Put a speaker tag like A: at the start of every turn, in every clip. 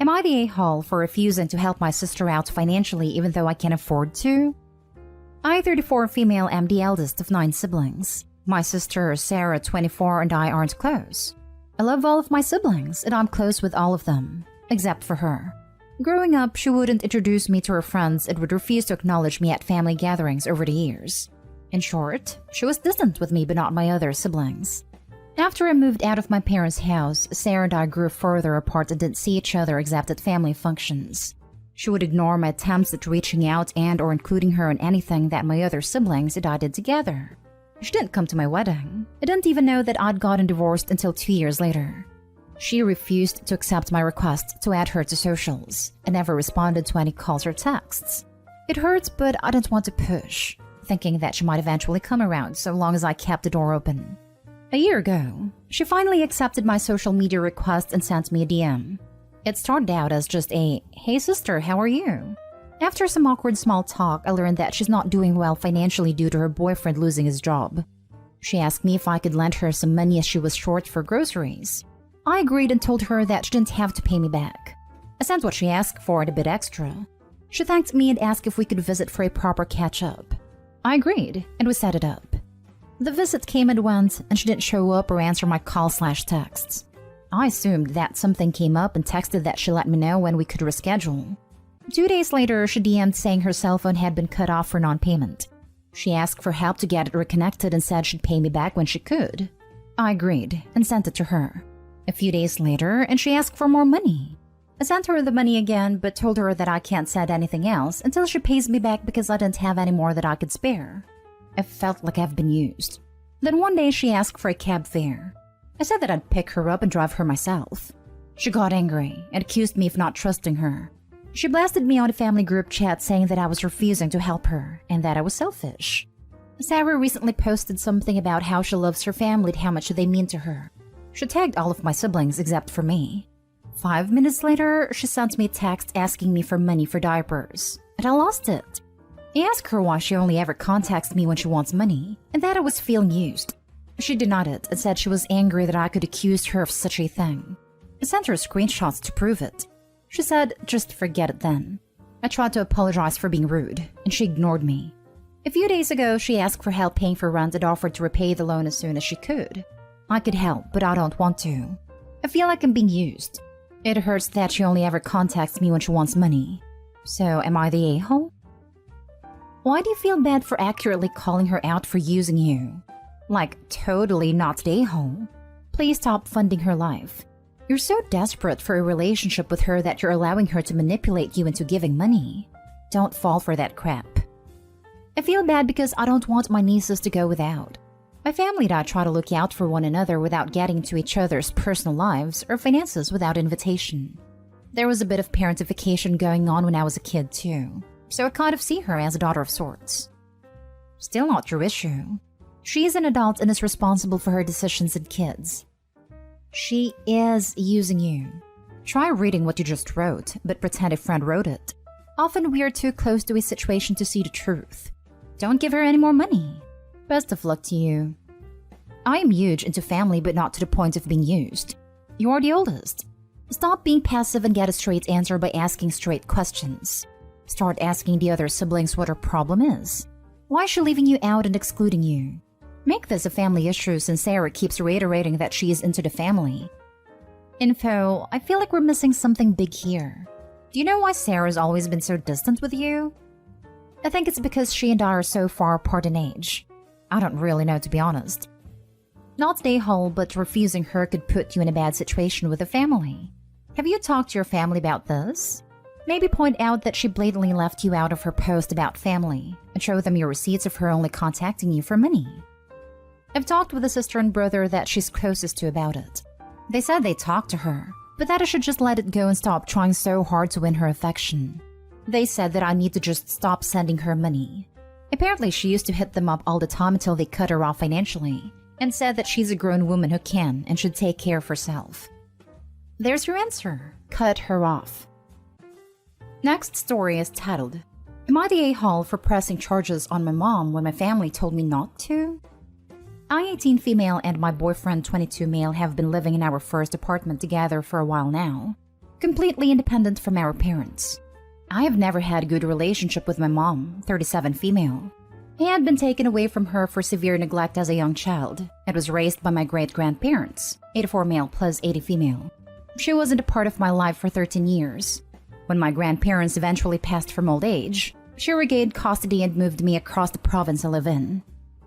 A: Am I the a-hole for refusing to help my sister out financially even though I can't afford to? I, 34 female, am the eldest of 9 siblings. My sister, Sarah, 24, and I aren't close. I love all of my siblings, and I'm close with all of them, except for her. Growing up, she wouldn't introduce me to her friends and would refuse to acknowledge me at family gatherings over the years. In short, she was distant with me but not my other siblings. After I moved out of my parents' house, Sarah and I grew further apart and didn't see each other except at family functions. She would ignore my attempts at reaching out and or including her in anything that my other siblings and I did together. She didn't come to my wedding. I didn't even know that I'd gotten divorced until 2 years later. She refused to accept my request to add her to socials and never responded to any calls or texts. It hurts, but I didn't want to push, thinking that she might eventually come around so long as I kept the door open. A year ago, she finally accepted my social media request and sent me a DM. It started out as just a, "Hey sister, how are you?" After some awkward small talk, I learned that she's not doing well financially due to her boyfriend losing his job. She asked me if I could lend her some money as she was short for groceries. I agreed and told her that she didn't have to pay me back. I sent what she asked for and a bit extra. She thanked me and asked if we could visit for a proper catch-up. I agreed, and we set it up. The visit came and went, and she didn't show up or answer my call/texts. I assumed that something came up and texted that she let me know when we could reschedule. 2 days later, she DM'd saying her cell phone had been cut off for non-payment. She asked for help to get it reconnected and said she'd pay me back when she could. I agreed and sent it to her. A few days later, and she asked for more money. I sent her the money again, but told her that I can't send anything else until she pays me back because I didn't have any more that I could spare. I felt like I've been used. Then one day she asked for a cab fare. I said that I'd pick her up and drive her myself. She got angry and accused me of not trusting her. She blasted me on a family group chat saying that I was refusing to help her and that I was selfish. Sarah recently posted something about how she loves her family and how much they mean to her. She tagged all of my siblings except for me. 5 minutes later, she sent me a text asking me for money for diapers, and I lost it. I asked her why she only ever contacts me when she wants money, and that I was feeling used. She denied it and said she was angry that I could accuse her of such a thing. I sent her screenshots to prove it. She said, just forget it then. I tried to apologize for being rude, and she ignored me. A few days ago, she asked for help paying for rent and offered to repay the loan as soon as she could. I could help, but I don't want to. I feel like I'm being used. It hurts that she only ever contacts me when she wants money. So, am I the a-hole? Why do you feel bad for accurately calling her out for using you? Like, totally not the a-hole. Please stop funding her life. You're so desperate for a relationship with her that you're allowing her to manipulate you into giving money. Don't fall for that crap. I feel bad because I don't want my nieces to go without. My family and I try to look out for one another without getting into each other's personal lives or finances without invitation. There was a bit of parentification going on when I was a kid too, so I kind of see her as a daughter of sorts. Still not your issue. She is an adult and is responsible for her decisions and kids. She is using you. Try reading what you just wrote, but pretend a friend wrote it. Often we are too close to a situation to see the truth. Don't give her any more money. Best of luck to you. I am huge into family, but not to the point of being used. You're the oldest. Stop being passive and get a straight answer by asking straight questions. Start asking the other siblings what her problem is. Why is she leaving you out and excluding you? Make this a family issue since Sarah keeps reiterating that she is into the family. Info, I feel like we're missing something big here. Do you know why Sarah's always been so distant with you? I think it's because she and I are so far apart in age. I don't really know, to be honest. Not the a-hole, but refusing her could put you in a bad situation with the family. Have you talked to your family about this? Maybe point out that she blatantly left you out of her post about family and show them your receipts of her only contacting you for money. I've talked with a sister and brother that she's closest to about it. They said they talked to her, but that I should just let it go and stop trying so hard to win her affection. They said that I need to just stop sending her money. Apparently she used to hit them up all the time until they cut her off financially, and said that she's a grown woman who can and should take care of herself. There's your answer. Cut her off. Next story is titled, Am I the a-hole for pressing charges on my mom when my family told me not to? I, 18 female, and my boyfriend, 22 male, have been living in our first apartment together for a while now. completely independent from our parents. I have never had a good relationship with my mom, 37 female. I had been taken away from her for severe neglect as a young child and was raised by my great-grandparents, 84 male plus 80 female. She wasn't a part of my life for 13 years. When my grandparents eventually passed from old age, she regained custody and moved me across the province I live in.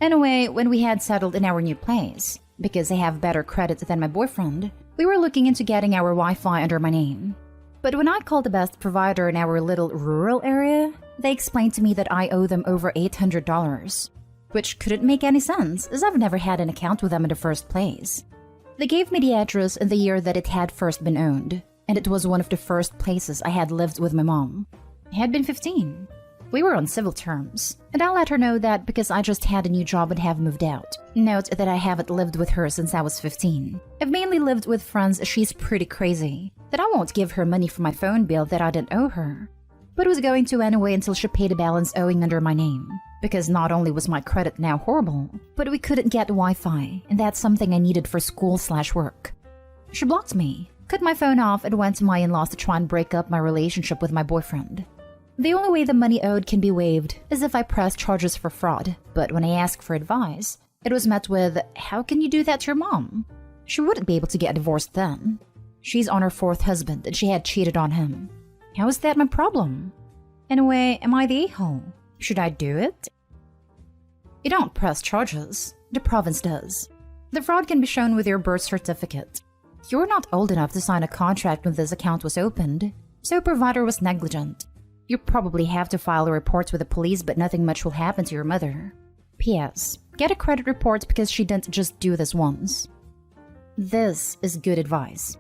A: Anyway, when we had settled in our new place, because I have better credit than my boyfriend, we were looking into getting our Wi-Fi under my name. But when I called the best provider in our little rural area, they explained to me that I owe them over $800, which couldn't make any sense as I've never had an account with them in the first place. They gave me the address and the year that it had first been owned, and it was one of the first places I had lived with my mom. I had been 15. We were on civil terms, and I let her know that because I just had a new job and have moved out. Note that I haven't lived with her since I was 15. I've mainly lived with friends as she's pretty crazy, that I won't give her money for my phone bill that I didn't owe her. But was going to anyway until she paid a balance owing under my name. Because not only was my credit now horrible, but we couldn't get Wi-Fi, and that's something I needed for school/work. She blocked me, cut my phone off, and went to my in-laws to try and break up my relationship with my boyfriend. The only way the money owed can be waived is if I press charges for fraud, but when I asked for advice, it was met with, "How can you do that to your mom?" She wouldn't be able to get divorced then. She's on her fourth husband and she had cheated on him. How is that my problem? Anyway, am I the a-hole? Should I do it? You don't press charges. The province does. The fraud can be shown with your birth certificate. You're not old enough to sign a contract when this account was opened, so provider was negligent. You probably have to file a report with the police, but nothing much will happen to your mother. P.S. Get a credit report because she didn't just do this once. This is good advice.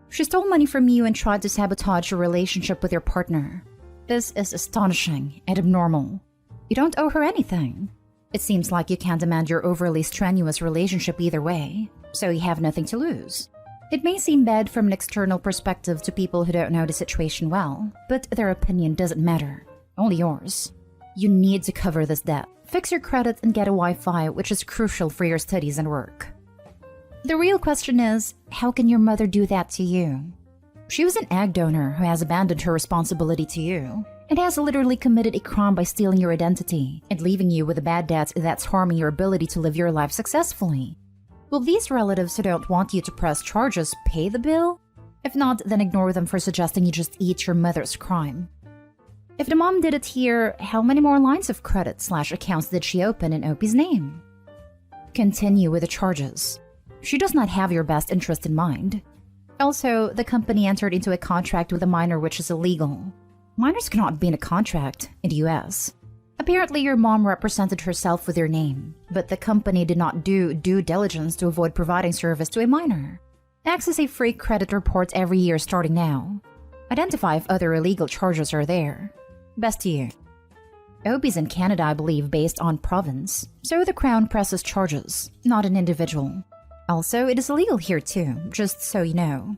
A: She stole money from you and tried to sabotage your relationship with your partner. This is astonishing and abnormal. You don't owe her anything. It seems like you can't demand your overly strenuous relationship either way, so you have nothing to lose. It may seem bad from an external perspective to people who don't know the situation well, but their opinion doesn't matter. Only yours. You need to cover this debt, fix your credit, and get a Wi-Fi, which is crucial for your studies and work. The real question is, how can your mother do that to you? She was an egg donor who has abandoned her responsibility to you and has literally committed a crime by stealing your identity and leaving you with a bad debt that's harming your ability to live your life successfully. Will these relatives who don't want you to press charges pay the bill? If not, then ignore them for suggesting you just eat your mother's crime. If the mom did it here, how many more lines of credit/accounts did she open in Opie's name? Continue with the charges. She does not have your best interest in mind. Also, the company entered into a contract with a minor which is illegal. Minors cannot be in a contract in the US. Apparently, your mom represented herself with your name, but the company did not do due diligence to avoid providing service to a minor. Access a free credit report every year starting now. Identify if other illegal charges are there. Best to you. Opie's in Canada, I believe, based on province, so the Crown presses charges, not an individual. Also, it is illegal here too, just so you know.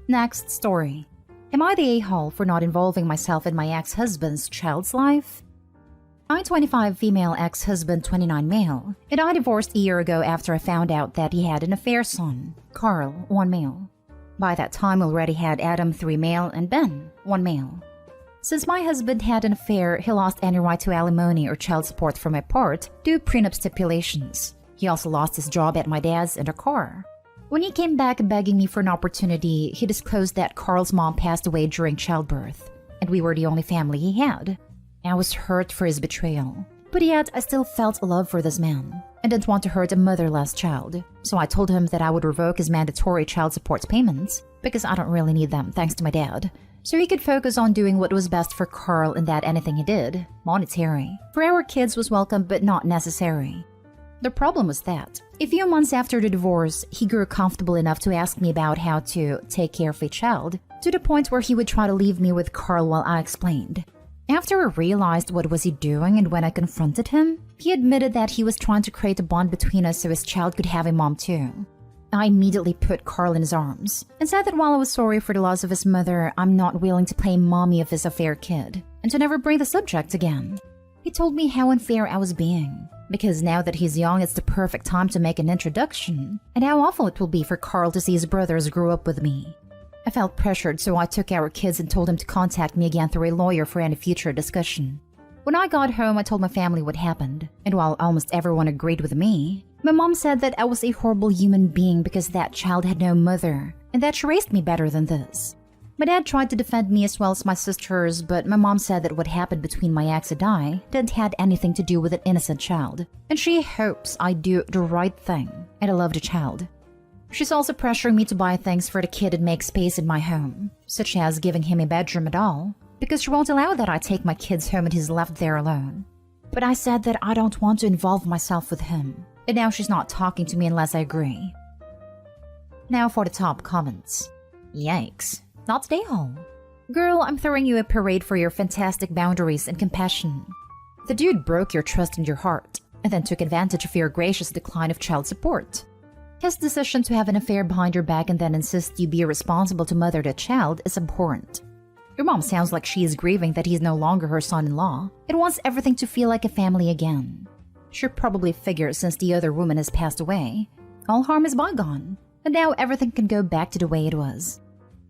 A: Next story. Am I the a-hole for not involving myself in my ex-husband's child's life? I'm 25 female, ex-husband 29 male, and I divorced a year ago after I found out that he had an affair son, Carl, 1 male. By that time, I already had Adam, 3 male, and Ben, 1 male. Since my husband had an affair, he lost any right to alimony or child support from my part due prenup stipulations. He also lost his job at my dad's and a car. When he came back begging me for an opportunity, he disclosed that Carl's mom passed away during childbirth, and we were the only family he had. I was hurt for his betrayal, but yet I still felt love for this man, and didn't want to hurt a motherless child, so I told him that I would revoke his mandatory child support payments, because I don't really need them thanks to my dad, so he could focus on doing what was best for Carl and that anything he did, monetary, for our kids was welcome but not necessary. The problem was that, a few months after the divorce, he grew comfortable enough to ask me about how to take care of a child, to the point where he would try to leave me with Carl while I explained. After I realized what was he doing and when I confronted him, he admitted that he was trying to create a bond between us so his child could have a mom too. I immediately put Carl in his arms and said that while I was sorry for the loss of his mother, I'm not willing to play mommy of his affair kid and to never bring the subject again. He told me how unfair I was being, because now that he's young, it's the perfect time to make an introduction, and how awful it will be for Carl to see his brothers grow up with me. I felt pressured, so I took our kids and told him to contact me again through a lawyer for any future discussion. When I got home, I told my family what happened, and while almost everyone agreed with me, my mom said that I was a horrible human being because that child had no mother, and that she raised me better than this. My dad tried to defend me as well as my sisters, but my mom said that what happened between my ex and I didn't have anything to do with an innocent child, and she hopes I do the right thing, and I love the child. She's also pressuring me to buy things for the kid and make space in my home, such as giving him a bedroom at all, because she won't allow that I take my kids home and he's left there alone. But I said that I don't want to involve myself with him, and now she's not talking to me unless I agree. Now for the top comments. Yikes. Not today, hall. Girl, I'm throwing you a parade for your fantastic boundaries and compassion. The dude broke your trust and your heart, and then took advantage of your gracious decline of child support. His decision to have an affair behind your back and then insist you be responsible to mother the child is abhorrent. Your mom sounds like she is grieving that he is no longer her son-in-law and wants everything to feel like a family again. She probably figures since the other woman has passed away, all harm is bygone, and now everything can go back to the way it was.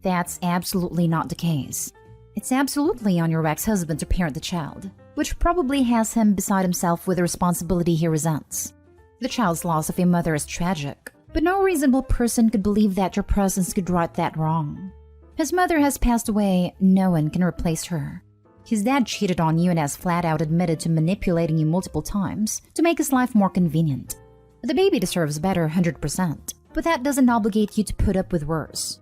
A: That's absolutely not the case. It's absolutely on your ex-husband to parent the child, which probably has him beside himself with the responsibility he resents. The child's loss of a mother is tragic, but no reasonable person could believe that your presence could right that wrong. His mother has passed away, no one can replace her. His dad cheated on you and has flat out admitted to manipulating you multiple times to make his life more convenient. The baby deserves better 100%, but that doesn't obligate you to put up with worse.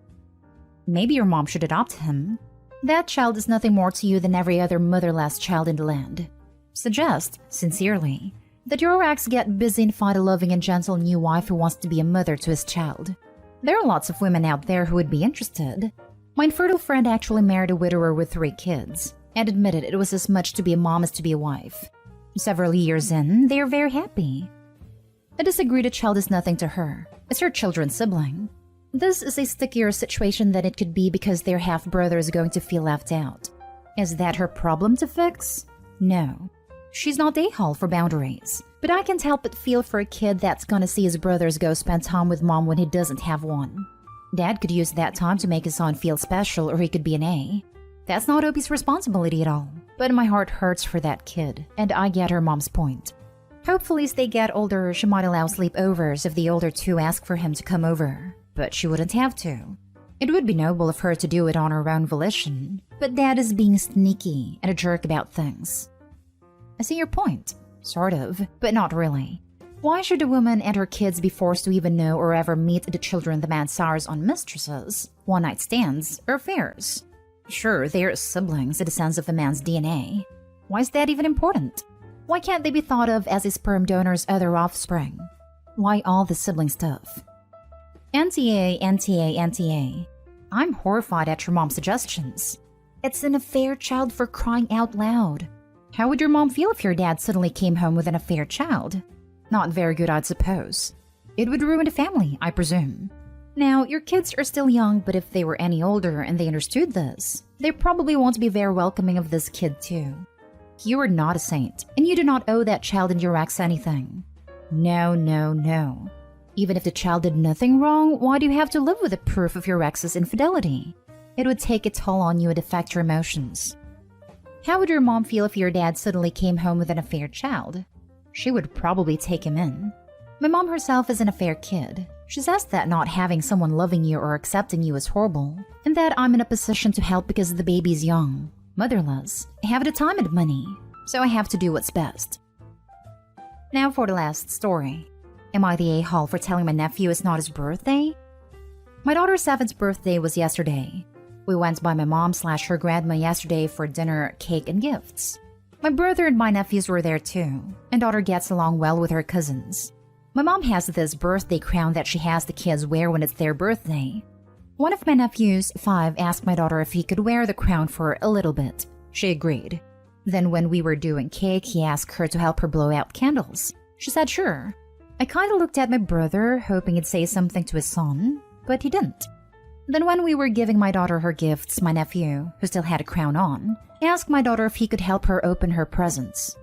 A: Maybe your mom should adopt him. That child is nothing more to you than every other motherless child in the land. Suggest, sincerely, that your ex get busy and find a loving and gentle new wife who wants to be a mother to his child. There are lots of women out there who would be interested. My infertile friend actually married a widower with 3 kids, and admitted it was as much to be a mom as to be a wife. Several years in, they are very happy. I disagree the child is nothing to her. It's her children's sibling. This is a stickier situation than it could be because their half-brother is going to feel left out. Is that her problem to fix? No. She's not a-hole for boundaries, but I can't help but feel for a kid that's gonna see his brothers go spend time with mom when he doesn't have one. Dad could use that time to make his son feel special, or he could be an A. That's not Opie's responsibility at all, but my heart hurts for that kid, and I get her mom's point. Hopefully as they get older, she might allow sleepovers if the older two ask for him to come over, but she wouldn't have to. It would be noble of her to do it on her own volition, but Dad is being sneaky and a jerk about things. I see your point, sort of, but not really. Why should a woman and her kids be forced to even know or ever meet the children the man sires on mistresses, one-night stands, or affairs? Sure, they are siblings in the sense of a man's DNA. Why is that even important? Why can't they be thought of as a sperm donor's other offspring? Why all the sibling stuff? NTA, NTA, NTA. I'm horrified at your mom's suggestions. It's an affair child for crying out loud. How would your mom feel if your dad suddenly came home with an affair child? Not very good, I'd suppose. It would ruin the family, I presume. Now, your kids are still young, but if they were any older and they understood this, they probably won't be very welcoming of this kid too. You are not a saint, and you do not owe that child and your ex anything. No, no, no. Even if the child did nothing wrong, why do you have to live with the proof of your ex's infidelity? It would take a toll on you and affect your emotions. How would your mom feel if your dad suddenly came home with an affair child? She would probably take him in. My mom herself is an affair kid. She says that not having someone loving you or accepting you is horrible, and that I'm in a position to help because the baby's young, motherless, I have the time and money, so I have to do what's best. Now for the last story. Am I the a-hole for telling my nephew it's not his birthday? My daughter's 7th birthday was yesterday. We went by my mom/her grandma yesterday for dinner, cake, and gifts. My brother and my nephews were there too, and daughter gets along well with her cousins. My mom has this birthday crown that she has the kids wear when it's their birthday. One of my nephews, 5, asked my daughter if he could wear the crown for a little bit. She agreed. Then when we were doing cake, he asked her to help her blow out candles. She said sure. I kinda looked at my brother, hoping he'd say something to his son, but he didn't. Then when we were giving my daughter her gifts, my nephew, who still had a crown on, asked my daughter if he could help her open her presents.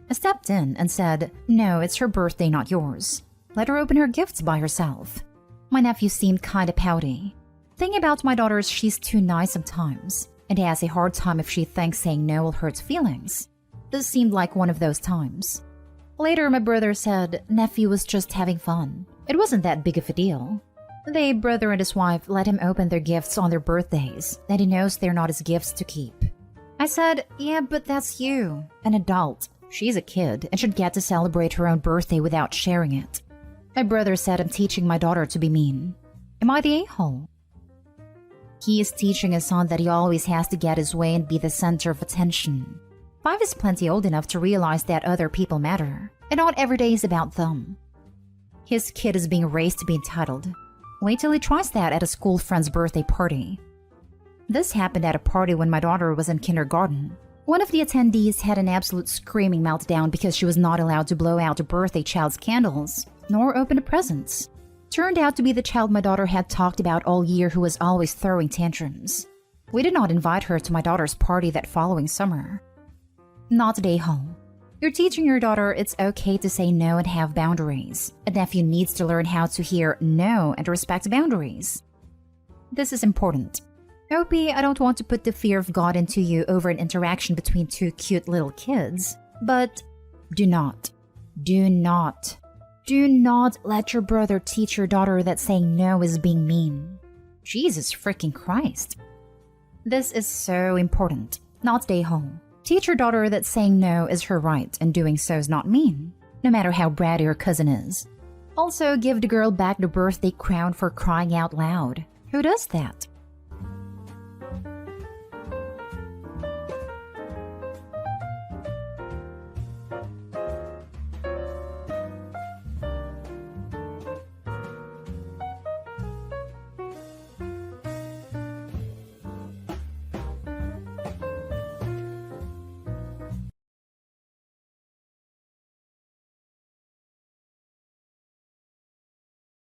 A: I stepped in and said, "No, it's her birthday, not yours. Let her open her gifts by herself." My nephew seemed kinda pouty. thing about my daughter is she's too nice sometimes, and has a hard time if she thinks saying no will hurt feelings. This seemed like one of those times. Later, my brother said nephew was just having fun. It wasn't that big of a deal. The brother and his wife let him open their gifts on their birthdays, and he knows they're not his gifts to keep. I said, yeah, but that's you, an adult. She's a kid and should get to celebrate her own birthday without sharing it. My brother said I'm teaching my daughter to be mean. Am I the a-hole? He is teaching his son that he always has to get his way and be the center of attention. 5 is plenty old enough to realize that other people matter, and not every day is about them. His kid is being raised to be entitled. Wait till he tries that at a school friend's birthday party. This happened at a party when my daughter was in kindergarten. One of the attendees had an absolute screaming meltdown because she was not allowed to blow out the birthday child's candles, nor open the presents. Turned out to be the child my daughter had talked about all year who was always throwing tantrums. We did not invite her to my daughter's party that following summer. Not today, home. You're teaching your daughter it's okay to say no and have boundaries. A nephew needs to learn how to hear no and respect boundaries. This is important. OP, I don't want to put the fear of God into you over an interaction between 2 cute little kids, but do not let your brother teach your daughter that saying no is being mean. Jesus freaking Christ. This is so important. Not stay home. Teach your daughter that saying no is her right and doing so is not mean, no matter how bratty her cousin is. Also, give the girl back the birthday crown for crying out loud. Who does that?